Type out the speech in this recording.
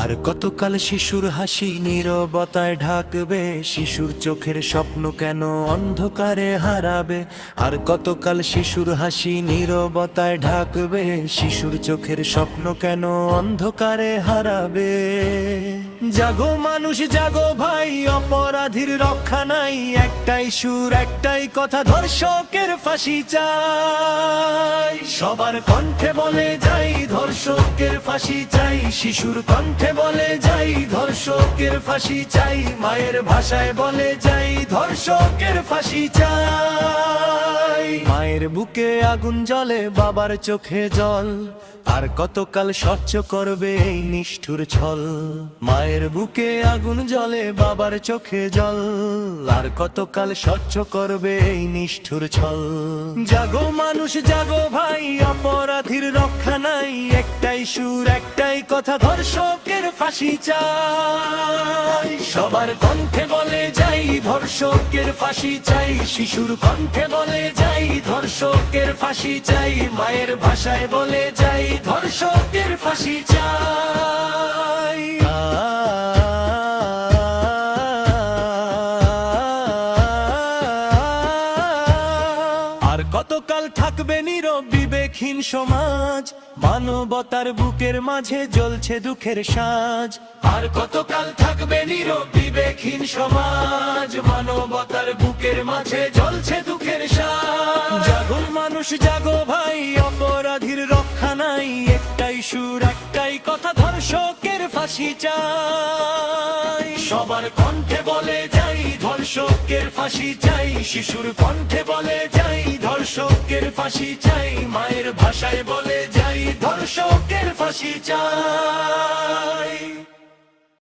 আর কতকাল শিশুর হাসি নীরবতায় ঢাকবে, শিশুর চোখের স্বপ্ন কেন অন্ধকারে হারাবে। আর কতকাল শিশুর হাসি নীরবতায় ঢাকবে, শিশুর চোখের স্বপ্ন কেন অন্ধকারে হারাবে। জাগো মানুষ জাগো ভাই, অপরাধীর রক্ষা নাই, একটাই সুর একটাই কথা, ধর্ষকের ফাঁসি চাই। সবার কণ্ঠে বলে যাই ধর্ষকের ফাঁসি চাই, শিশুর কণ্ঠে বলে যাই ধর্ষকের ফাঁসি চাই, মায়ের ভাষায় বলে যাই ধর্ষকের ফাঁসি চাই। মায়ের বুকে আগুন জ্বলে, বাবার চোখে জল, আর কতকাল স্বচ্ছ করবে এই নিষ্ঠুর ছল। মায়ের বুকে আগুন জ্বলে, বাবার চোখে জল, আর কতকাল স্বচ্ছ করবে এই নিষ্ঠুর ছল। জাগো মানুষ জাগো ভাই, অপরাধীর রক্ষা নাই, একটাই সুর একটাই কথা, ধর্ষকের ফাঁসি চাই। সবার কণ্ঠে বলে যাই ধর্ষকের ফাঁসি চাই, শিশুর কণ্ঠে বলে যাই ধর্ষকের ফাঁসি চাই, মায়ের ভাষায় বলে যাই ধর্ষকের ফাঁসি চাই। আর কতকাল থাকবে নীরব বিবেকহীন সমাজ, মানবতার বুকের মাঝে জ্বলছে দুঃখের সাজ। আর কতকাল থাকবে নীরব বিবেকহীন সমাজ, মানবতার বুকের মাঝে জ্বলছে দুঃখের সাজ। জাগো মানুষ জাগো ভাই, অপরাধীর রক্ষা নাই, একটাই সুর একটাই কথা, ধর্ষকের ফাঁসি চাই। সবার কণ্ঠে বলে যাই ধর্ষকের ফাঁসি চাই, শিশুর কণ্ঠে বলে যাই ধর্ষকের ফাঁসি চাই, মায়ের ভাষায় বলে যাই ধর্ষকের ফাঁসি চাই।